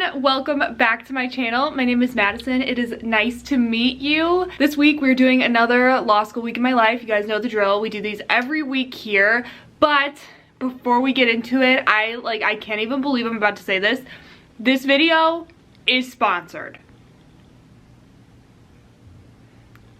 everyone, welcome back to my channel. My name is Madison. It is nice to meet you. This week we're doing another law school week in my life. You guys know the drill. We do these every week here, but before we get into it, I can't even believe I'm about to say this. This video is sponsored.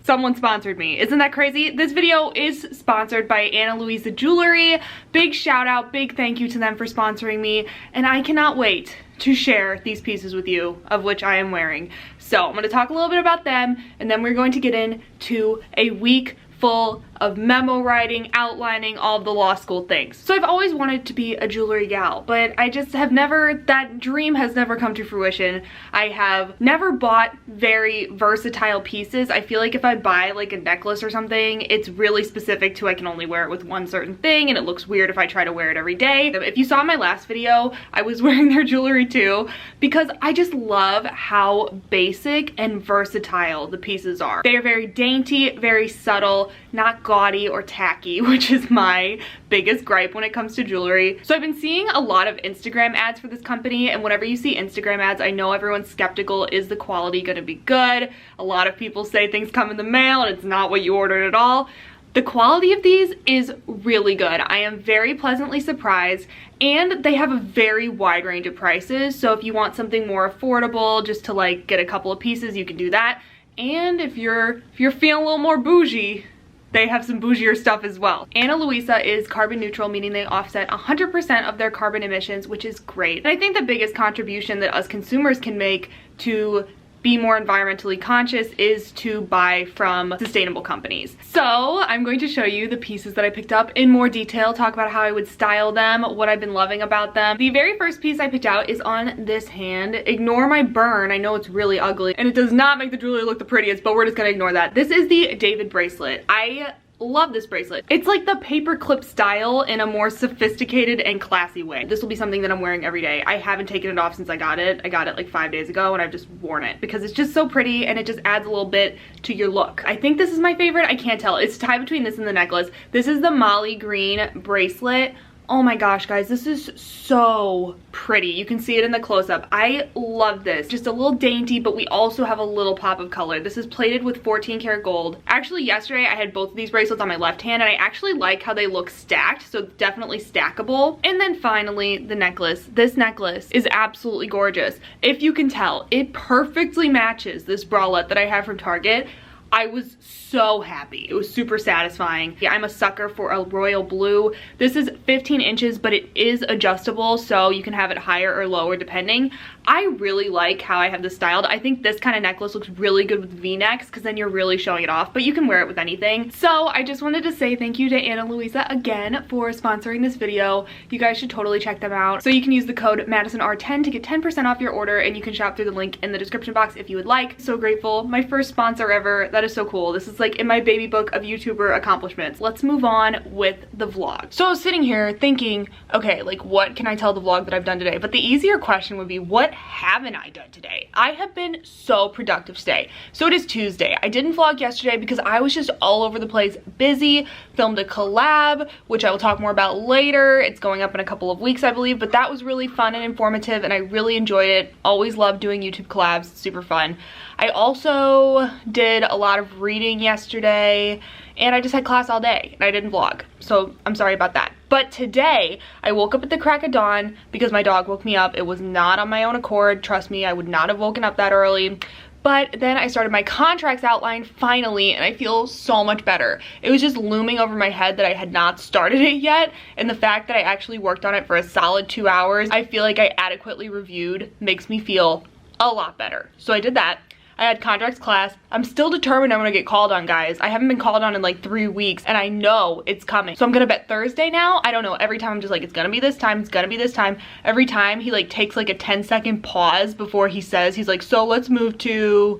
Someone sponsored me. Isn't that crazy? This video is sponsored by Luisa Jewelry. Big shout out, big thank you to them for sponsoring me, and I cannot wait to share these pieces with you, of which I am wearing. So I'm going to talk a little bit about them, and then we're going to get into a week full of memo writing, outlining, all of the law school things. So I've always wanted to be a jewelry gal, but I just have never, that dream has never come to fruition. I have never bought very versatile pieces. I feel like if I buy like a necklace or something, it's really specific to I can only wear it with one certain thing, and it looks weird if I try to wear it every day. If you saw my last video, I was wearing their jewelry too, because I just love how basic and versatile the pieces are. They are very dainty, very subtle, not gaudy or tacky, which is my biggest gripe when it comes to jewelry. So I've been seeing a lot of Instagram ads for this company, and whenever you see Instagram ads, I know everyone's skeptical. Is the quality gonna be good? A lot of people say things come in the mail and it's not what you ordered at all. The quality of these is really good. I am very pleasantly surprised, and they have a very wide range of prices. So if you want something more affordable, just to like get a couple of pieces, you can do that. And if you're feeling a little more bougie, they have some bougier stuff as well. Luisa is carbon neutral, meaning they offset 100% of their carbon emissions, which is great. And I think the biggest contribution that us consumers can make to be more environmentally conscious is to buy from sustainable companies. So I'm going to show you the pieces that I picked up in more detail, talk about how I would style them, what I've been loving about them. The very first piece I picked out is on this hand. Ignore my burn. I know it's really ugly and it does not make the jewelry look the prettiest, but we're just gonna ignore that. This is the David bracelet. I love this bracelet. It's like the paper clip style in a more sophisticated and classy way. This will be something that I'm wearing every day. I haven't taken it off since I got it. I got it like 5 days ago and I've just worn it because it's just so pretty and it just adds a little bit to your look. I think this is my favorite. I can't tell. It's tied between this and the necklace. This is the Molly Green bracelet. Oh my gosh, guys, this is so pretty. You can see it in the close-up. I love this. Just a little dainty, but we also have a little pop of color. This is plated with 14 karat gold. Actually, yesterday I had both of these bracelets on my left hand, and I actually like how they look stacked, so definitely stackable. And then finally, the necklace. This necklace is absolutely gorgeous. If you can tell, it perfectly matches this bralette that I have from Target. I was so happy. It was super satisfying. Yeah, I'm a sucker for a royal blue. This is 15 inches, but it is adjustable, so you can have it higher or lower depending. I really like how I have this styled. I think this kind of necklace looks really good with V-necks because then you're really showing it off, but you can wear it with anything. So I just wanted to say thank you to Luisa again for sponsoring this video. You guys should totally check them out. So you can use the code MadisonR10 to get 10% off your order, and you can shop through the link in the description box if you would like. So grateful. My first sponsor ever. That is so cool. This is like in my baby book of YouTuber accomplishments. Let's move on with the vlog. So I was sitting here thinking, okay, like what can I tell the vlog that I've done today? But the easier question would be, what haven't I done today? I have been so productive today. So it is Tuesday. I didn't vlog yesterday because I was just all over the place, busy, filmed a collab, which I will talk more about later. It's going up in a couple of weeks, I believe, but that was really fun and informative and I really enjoyed it. Always love doing YouTube collabs, super fun. I also did a lot of reading yesterday and I just had class all day and I didn't vlog. So I'm sorry about that. But today I woke up at the crack of dawn because my dog woke me up. It was not on my own accord. Trust me, I would not have woken up that early. But then I started my contracts outline finally and I feel so much better. It was just looming over my head that I had not started it yet, and the fact that I actually worked on it for a solid 2 hours, I feel like I adequately reviewed, makes me feel a lot better. So I did that. I had contracts class. I'm still determined I'm gonna get called on, guys. I haven't been called on in like 3 weeks and I know it's coming. So I'm gonna bet Thursday now. I don't know, every time I'm just like, it's gonna be this time, it's gonna be this time. Every time he like takes like a 10-second pause before he says, he's like, so let's move to,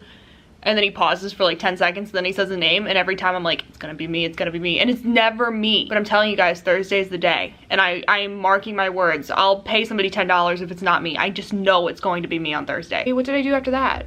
and then he pauses for like 10 seconds, then he says a name, and every time I'm like, it's gonna be me, it's gonna be me, and it's never me. But I'm telling you guys, Thursday's the day, and I am marking my words. I'll pay somebody $10 if it's not me. I just know it's going to be me on Thursday. Hey, what did I do after that?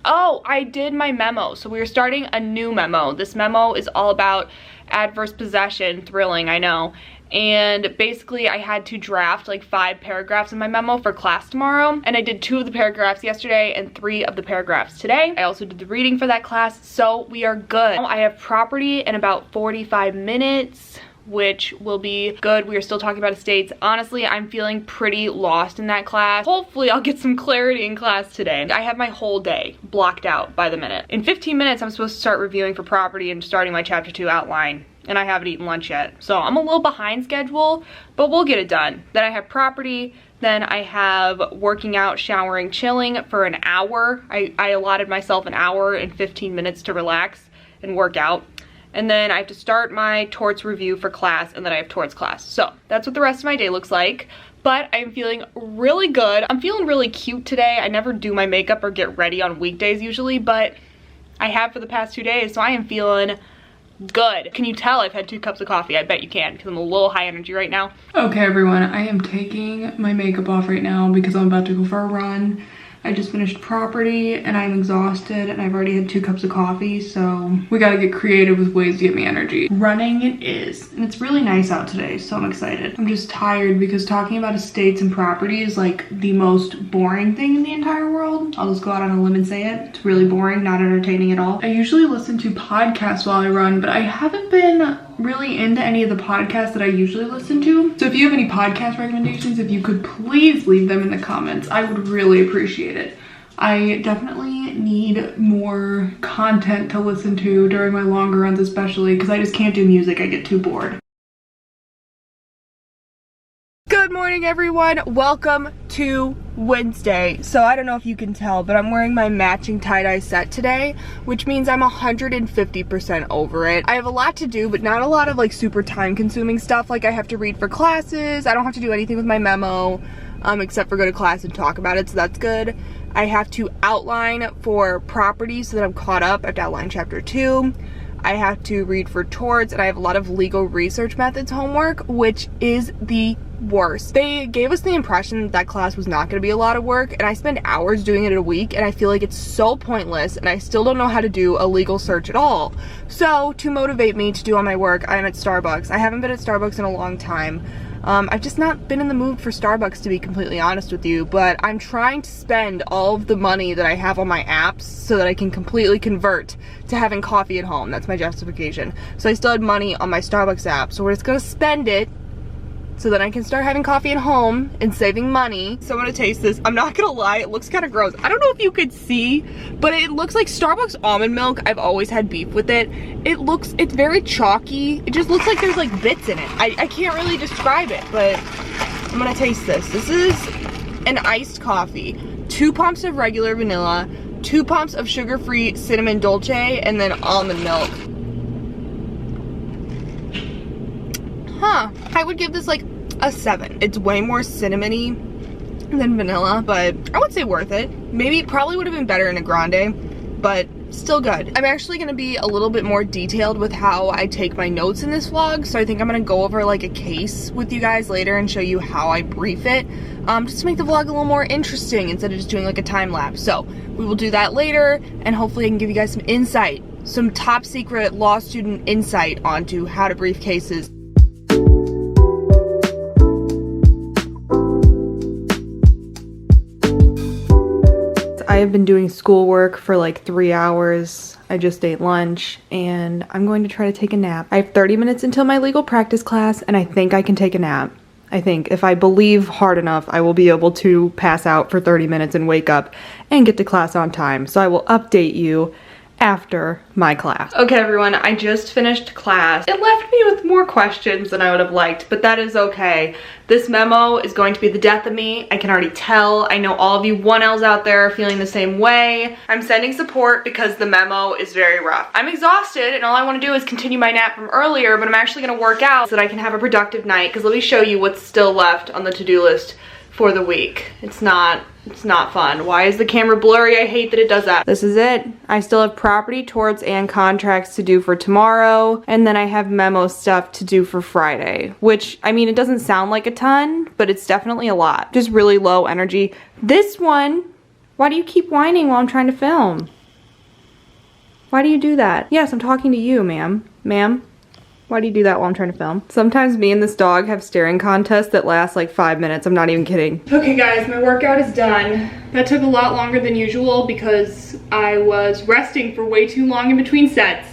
Oh, I did my memo. So we are starting a new memo. This memo is all about adverse possession. Thrilling, I know. and basically I had to draft like 5 paragraphs in my memo for class tomorrow, and I did 2 of the paragraphs yesterday and 3 of the paragraphs today. I also did the reading for that class, so we are good. I have property in about 45 minutes, which will be good. We are still talking about estates. Honestly, I'm feeling pretty lost in that class. Hopefully I'll get some clarity in class today. I have my whole day blocked out by the minute. In 15 minutes, I'm supposed to start reviewing for property and starting my chapter 2 outline, and I haven't eaten lunch yet. So I'm a little behind schedule, but we'll get it done. Then I have property. Then I have working out, showering, chilling for an hour. I allotted myself an hour and 15 minutes to relax and work out. And then I have to start my torts review for class, and then I have torts class. So that's what the rest of my day looks like. But I'm feeling really good. I'm feeling really cute today. I never do my makeup or get ready on weekdays usually, but I have for the past 2 days, so I am feeling good. Can you tell I've had 2 cups of coffee? I bet you can, because I'm a little high energy right now. Okay everyone, I am taking my makeup off right now because I'm about to go for a run. I just finished property and I'm exhausted, and I've already had 2 cups of coffee, so we gotta get creative with ways to get me energy. Running it is, and it's really nice out today, so I'm excited. I'm just tired because talking about estates and property is like the most boring thing in the entire world. I'll just go out on a limb and say it. It's really boring, not entertaining at all. I usually listen to podcasts while I run, but I haven't been really into any of the podcasts that I usually listen to. So if you have any podcast recommendations, if you could please leave them in the comments, I would really appreciate it. I definitely need more content to listen to during my longer runs, especially because I just can't do music. I get too bored. Good morning everyone, welcome to Wednesday. So I don't know if you can tell, but I'm wearing my matching tie-dye set today, which means I'm 150% over it. I have a lot to do, but not a lot of like super time consuming stuff. Like I have to read for classes, I don't have to do anything with my memo, except for go to class and talk about it, so that's good. I have to outline for property so that I'm caught up. I have to outline chapter 2. I have to read for torts, and I have a lot of legal research methods homework, which is the worst. They gave us the impression that that class was not going to be a lot of work, and I spend hours doing it a week, and I feel like it's so pointless, and I still don't know how to do a legal search at all. So to motivate me to do all my work, I'm at Starbucks. I haven't been at Starbucks in a long time. I've just not been in the mood for Starbucks, to be completely honest with you, but I'm trying to spend all of the money that I have on my apps so that I can completely convert to having coffee at home. That's my justification. So I still had money on my Starbucks app, so we're just gonna spend it so that I can start having coffee at home and saving money. So I'm gonna taste this. I'm not gonna lie, it looks kind of gross. I don't know if you could see, but it looks like Starbucks almond milk. I've always had beef with it. It's very chalky. It just looks like there's like bits in it. I can't really describe it, but I'm gonna taste this. This is an iced coffee. 2 pumps of regular vanilla, 2 pumps of sugar-free cinnamon dolce, and then almond milk. Huh, I would give this like a 7. It's way more cinnamony than vanilla, but I would say worth it. Maybe it probably would have been better in a grande, but still good. I'm actually gonna be a little bit more detailed with how I take my notes in this vlog, so I think I'm gonna go over like a case with you guys later and show you how I brief it, just to make the vlog a little more interesting instead of just doing like a time lapse. So we will do that later, and hopefully I can give you guys some insight, some top secret law student insight onto how to brief cases. I have been doing schoolwork for like 3 hours. I just ate lunch, and I'm going to try to take a nap. I have 30 minutes until my legal practice class, and I think I can take a nap. I think if I believe hard enough, I will be able to pass out for 30 minutes and wake up and get to class on time. So I will update you after my class. Okay everyone, I just finished class. It left me with more questions than I would have liked, but that is okay. This memo is going to be the death of me. I can already tell. I know all of you 1Ls out there are feeling the same way. I'm sending support because the memo is very rough. I'm exhausted, and all I want to do is continue my nap from earlier, but I'm actually going to work out so that I can have a productive night, because let me show you what's still left on the to-do list for the week. It's not fun. Why is the camera blurry? I hate that it does that. This is it. I still have property, torts, and contracts to do for tomorrow, and then I have memo stuff to do for Friday, which, I mean, it doesn't sound like a ton, but it's definitely a lot. Just really low energy. This one, why do you keep whining while I'm trying to film? Why do you do that? Yes, I'm talking to you, ma'am. Ma'am? Why do you do that while I'm trying to film? Sometimes me and this dog have staring contests that last like 5 minutes. I'm not even kidding. Okay guys, my workout is done. That took a lot longer than usual because I was resting for way too long in between sets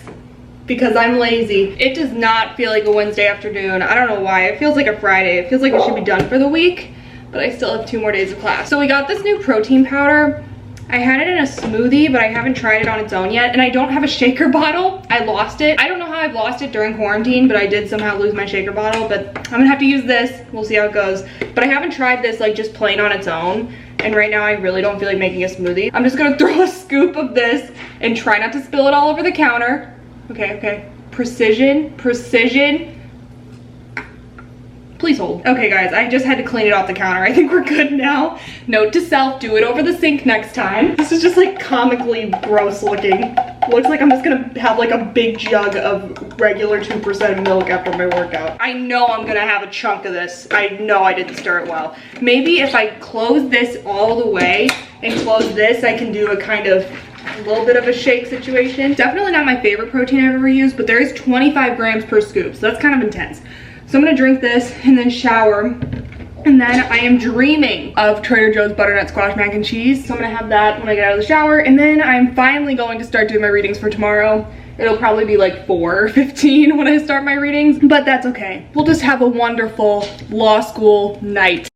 because I'm lazy. It does not feel like a Wednesday afternoon. I don't know why. It feels like a Friday. It feels like it should be done for the week, but I still have 2 more days of class. So we got this new protein powder. I had it in a smoothie, but I haven't tried it on its own yet. And I don't have a shaker bottle. I lost it. I don't know how I've lost it during quarantine, but I did somehow lose my shaker bottle. But I'm gonna have to use this. We'll see how it goes. But I haven't tried this like just plain on its own. And right now I really don't feel like making a smoothie. I'm just gonna throw a scoop of this and try not to spill it all over the counter. Okay, okay. Precision, precision. Please hold. Okay guys, I just had to clean it off the counter. I think we're good now. Note to self, do it over the sink next time. This is just like comically gross looking. Looks like I'm just gonna have like a big jug of regular 2% milk after my workout. I know I'm gonna have a chunk of this. I know I didn't stir it well. Maybe if I close this all the way and close this, I can do a kind of a little bit of a shake situation. Definitely not my favorite protein I've ever used, but there is 25 grams per scoop, so that's kind of intense. So I'm gonna drink this and then shower. And then I am dreaming of Trader Joe's butternut squash mac and cheese. So I'm gonna have that when I get out of the shower. And then I'm finally going to start doing my readings for tomorrow. It'll probably be like 4:15 when I start my readings, but that's okay. We'll just have a wonderful law school night.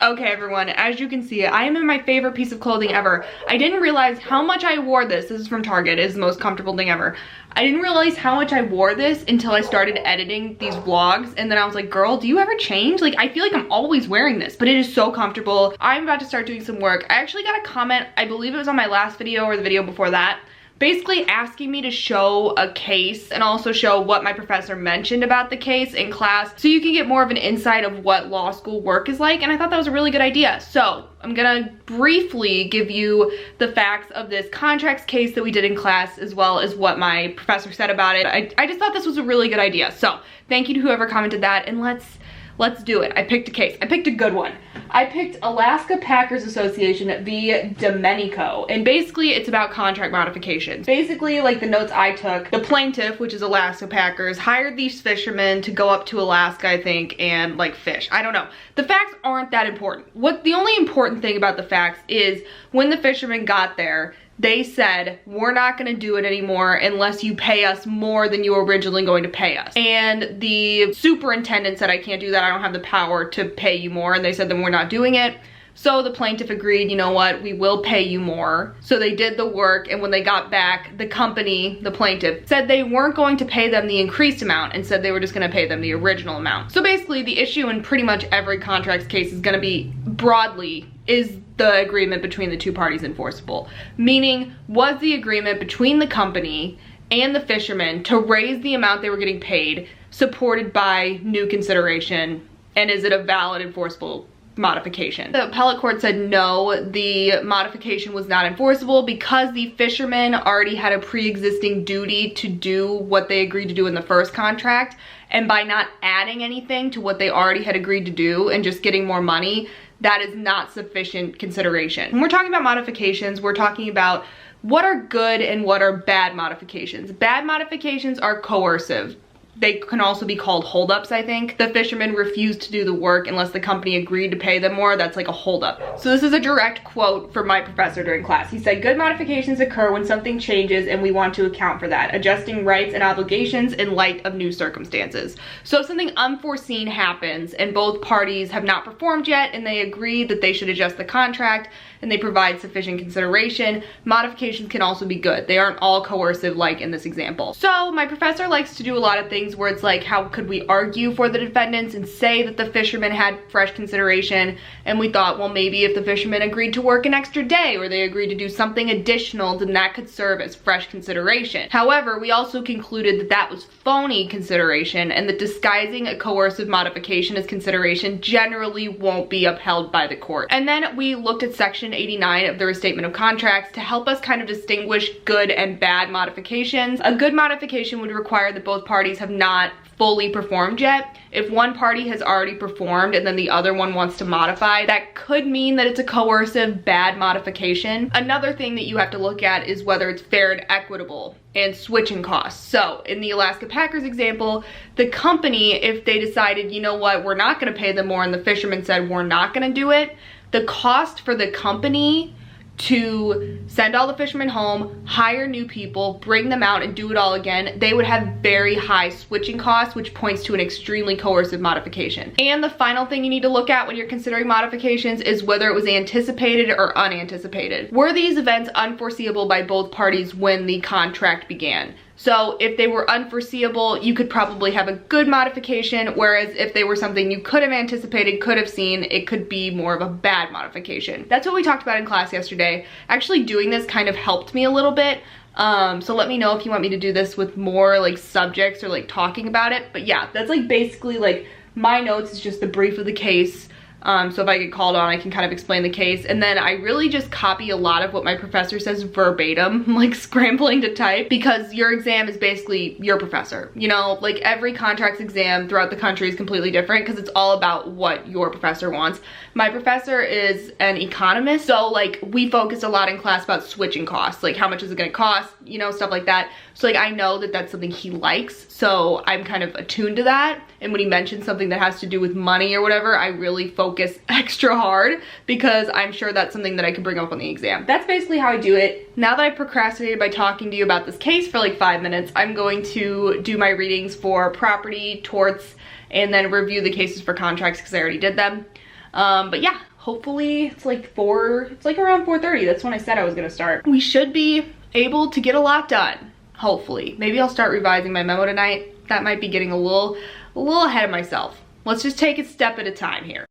Okay everyone, as you can see, I am in my favorite piece of clothing ever. I didn't realize how much I wore this. This is from Target. It is the most comfortable thing ever. I didn't realize how much I wore this until I started editing these vlogs, and then I was like, girl, do you ever change? Like, I feel like I'm always wearing this, but it is so comfortable. I'm about to start doing some work. I actually got a comment, I believe it was on my last video or the video before that, basically asking me to show a case and also show what my professor mentioned about the case in class so you can get more of an insight of what law school work is like, and I thought that was a really good idea. So I'm gonna briefly give you the facts of this contracts case that we did in class as well as what my professor said about it. I just thought this was a really good idea. So thank you to whoever commented that, and let's do it. I picked a case. I picked a good one. I picked Alaska Packers Association v. Domenico, and basically it's about contract modifications. Basically, like the notes I took, the plaintiff, which is Alaska Packers, hired these fishermen to go up to Alaska, I think, and like fish. I don't know. The facts aren't that important. The only important thing about the facts is when the fishermen got there, they said, we're not gonna do it anymore unless you pay us more than you were originally going to pay us. And the superintendent said, I can't do that, I don't have the power to pay you more. And they said, then we're not doing it. So the plaintiff agreed, you know what, we will pay you more. So they did the work, and when they got back, the company, the plaintiff, said they weren't going to pay them the increased amount and said they were just gonna pay them the original amount. So basically the issue in pretty much every contracts case is gonna be broadly, is the agreement between the two parties enforceable? Meaning, was the agreement between the company and the fishermen to raise the amount they were getting paid supported by new consideration, and is it a valid enforceable modification? The appellate court said no, the modification was not enforceable because the fishermen already had a pre-existing duty to do what they agreed to do in the first contract, and by not adding anything to what they already had agreed to do and just getting more money, that is not sufficient consideration. When we're talking about modifications, we're talking about what are good and what are bad modifications. Bad modifications are coercive. They can also be called holdups, I think. The fishermen refused to do the work unless the company agreed to pay them more. That's like a holdup. So this is a direct quote from my professor during class. He said, good modifications occur when something changes and we want to account for that, adjusting rights and obligations in light of new circumstances. So if something unforeseen happens and both parties have not performed yet and they agree that they should adjust the contract and they provide sufficient consideration, modifications can also be good. They aren't all coercive like in this example. So my professor likes to do a lot of things where it's like, how could we argue for the defendants and say that the fishermen had fresh consideration? And we thought, well, maybe if the fishermen agreed to work an extra day or they agreed to do something additional, then that could serve as fresh consideration. However, we also concluded that that was phony consideration and that disguising a coercive modification as consideration generally won't be upheld by the court. And then we looked at section 89 of the Restatement of Contracts to help us kind of distinguish good and bad modifications. A good modification would require that both parties have not fully performed yet. If one party has already performed and then the other one wants to modify, that could mean that it's a coercive bad modification. Another thing that you have to look at is whether it's fair and equitable and switching costs. So in the Alaska Packers example, the company, if they decided, you know what, we're not gonna pay them more and the fishermen said we're not gonna do it, the cost for the company to send all the fishermen home, hire new people, bring them out and do it all again, they would have very high switching costs, which points to an extremely coercive modification. And the final thing you need to look at when you're considering modifications is whether it was anticipated or unanticipated. Were these events unforeseeable by both parties when the contract began? So if they were unforeseeable, you could probably have a good modification, whereas if they were something you could have anticipated, could have seen, it could be more of a bad modification. That's what we talked about in class yesterday. Actually doing this kind of helped me a little bit. So let me know if you want me to do this with more like subjects or like talking about it. But yeah, that's like basically like my notes is just the brief of the case. So if I get called on, I can kind of explain the case. And then I really just copy a lot of what my professor says verbatim. I'm like scrambling to type because your exam is basically your professor. You know, like every contracts exam throughout the country is completely different because it's all about what your professor wants. My professor is an economist, so like we focus a lot in class about switching costs, like how much is it gonna cost, you know, stuff like that. So like I know that that's something he likes, so I'm kind of attuned to that. And when he mentions something that has to do with money or whatever, I really focus extra hard because I'm sure that's something that I can bring up on the exam. That's basically how I do it. Now that I've procrastinated by talking to you about this case for like 5 minutes, I'm going to do my readings for property, torts, and then review the cases for contracts because I already did them. But yeah, hopefully it's like around 4:30. That's when I said I was gonna start. We should be able to get a lot done, hopefully. Maybe I'll start revising my memo tonight. That might be getting a little ahead of myself. Let's just take it step at a time here.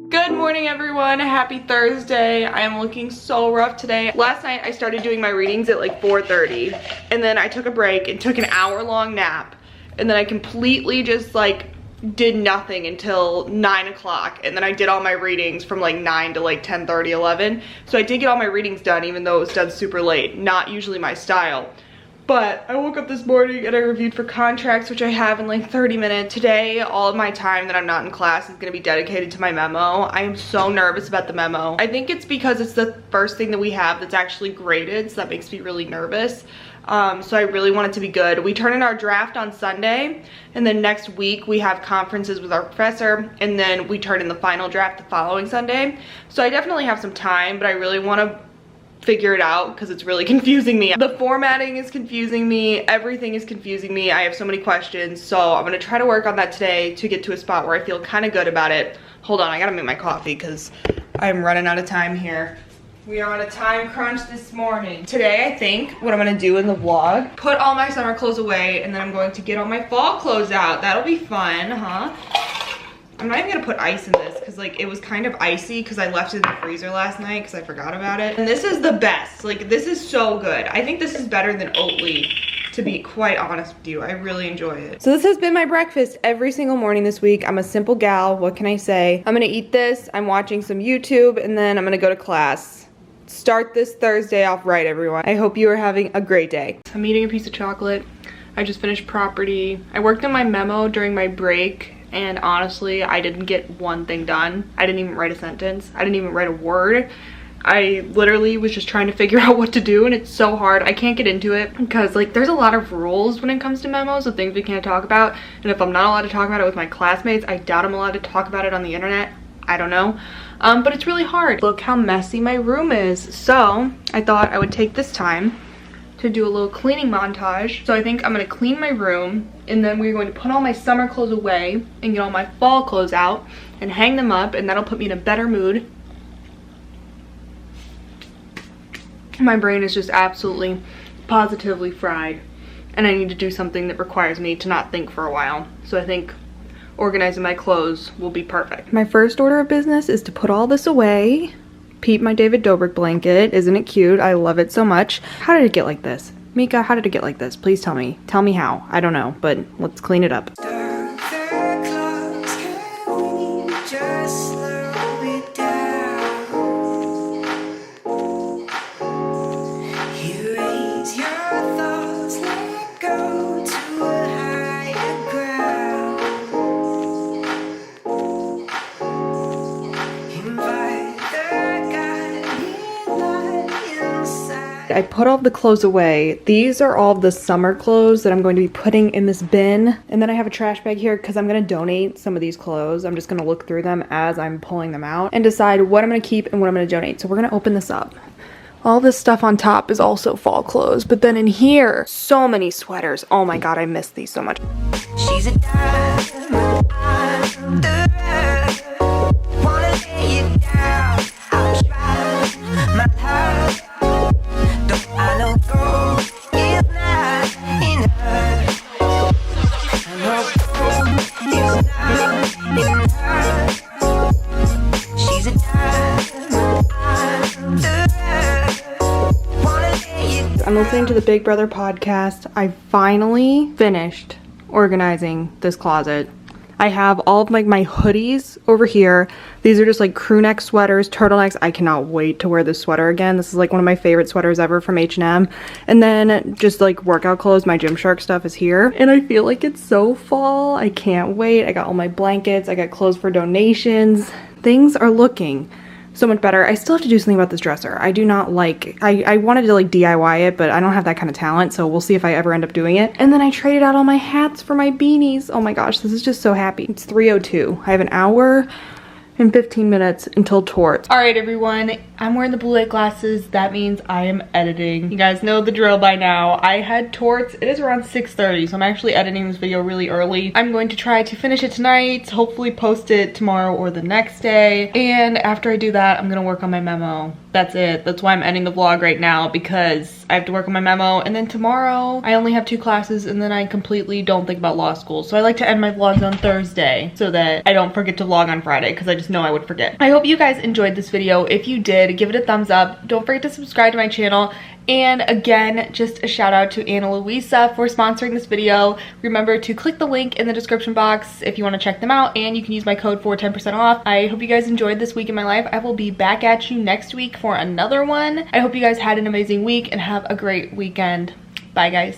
Good morning, everyone. Happy Thursday. I am looking so rough today. Last night I started doing my readings at like 4:30 and then I took a break and took an hour-long nap, and then I completely just like did nothing until 9 o'clock, and then I did all my readings from like 9 to like 10:30, 11. So I did get all my readings done even though it was done super late. Not usually my style. But I woke up this morning and I reviewed for contracts, which I have in like 30 minutes. Today, all of my time that I'm not in class is gonna be dedicated to my memo. I am so nervous about the memo. I think it's because it's the first thing that we have that's actually graded, so that makes me really nervous. So I really want it to be good. We turn in our draft on Sunday, and then next week we have conferences with our professor, and then we turn in the final draft the following Sunday. So I definitely have some time, but I really want to figure it out because it's really confusing me. The formatting is confusing me, everything is confusing me. I have so many questions, so I'm gonna try to work on that today to get to a spot where I feel kind of good about it. Hold on, I gotta make my coffee because I'm running out of time here. We are on a time crunch this morning. Today, I think what I'm gonna do in the vlog, put all my summer clothes away, and then I'm going to get all my fall clothes out. That'll be fun, huh? I'm not even gonna put ice in this because like it was kind of icy because I left it in the freezer last night because I forgot about it. And this is the best. Like this is so good. I think this is better than Oatly, to be quite honest with you. I really enjoy it. So this has been my breakfast every single morning this week. I'm a simple gal. What can I say? I'm gonna eat this. I'm watching some YouTube, and then I'm gonna go to class. Start this Thursday off right, everyone. I hope you are having a great day. I'm eating a piece of chocolate. I just finished property. I worked on my memo during my break, and honestly, I didn't get one thing done. I didn't even write a sentence. I didn't even write a word. I literally was just trying to figure out what to do, and it's so hard. I can't get into it because like there's a lot of rules when it comes to memos of things we can't talk about, and if I'm not allowed to talk about it with my classmates, I doubt I'm allowed to talk about it on the internet. I don't know. But it's really hard. Look how messy my room is. So I thought I would take this time to do a little cleaning montage. So I think I'm gonna clean my room, and then we're going to put all my summer clothes away and get all my fall clothes out and hang them up, and that'll put me in a better mood. My brain is just absolutely positively fried, and I need to do something that requires me to not think for a while. So I think organizing my clothes will be perfect. My first order of business is to put all this away. Peep my David Dobrik blanket. Isn't it cute? I love it so much. How did it get like this? Mika, how did it get like this? Please tell me. Tell me how. I don't know, but let's clean it up. I put all the clothes away. These are all the summer clothes that I'm going to be putting in this bin. And then I have a trash bag here because I'm going to donate some of these clothes. I'm just going to look through them as I'm pulling them out and decide what I'm going to keep and what I'm going to donate. So we're going to open this up. All this stuff on top is also fall clothes, but then in here, so many sweaters. Oh my god, I miss these so much. She's a diamond under. Wanna lay it down. I'll try my heart. Though I know gold is not enough. I know gold is not enough. She's a diamond under. I'm listening to the Big Brother podcast. I finally finished organizing this closet. I have all of like my hoodies over here. These are just like crew neck sweaters, turtlenecks. I cannot wait to wear this sweater again. This is like one of my favorite sweaters ever from H&M. And then just like workout clothes, my Gymshark stuff is here. And I feel like it's so fall. I can't wait. I got all my blankets. I got clothes for donations. Things are looking so much better. I still have to do something about this dresser. I do not like, I wanted to like DIY it, but I don't have that kind of talent, so we'll see if I ever end up doing it. And then I traded out all my hats for my beanies. Oh my gosh, this is just so happy. It's 3:02. I have an hour and 15 minutes until torts. All right, everyone, I'm wearing the blue light glasses. That means I am editing. You guys know the drill by now. I had torts. It is around 6:30, so I'm actually editing this video really early. I'm going to try to finish it tonight, hopefully post it tomorrow or the next day. And after I do that, I'm gonna work on my memo. That's it. That's why I'm ending the vlog right now, because I have to work on my memo. And then tomorrow, I only have 2 classes, and then I completely don't think about law school. So I like to end my vlogs on Thursday so that I don't forget to vlog on Friday, because I just know I would forget. I hope you guys enjoyed this video. If you did, give it a thumbs up. Don't forget to subscribe to my channel. And again, just a shout out to Ana Luisa for sponsoring this video. Remember to click the link in the description box if you want to check them out, and you can use my code for 10% off. I hope you guys enjoyed this week in my life. I will be back at you next week for another one. I hope you guys had an amazing week and have a great weekend. Bye, guys.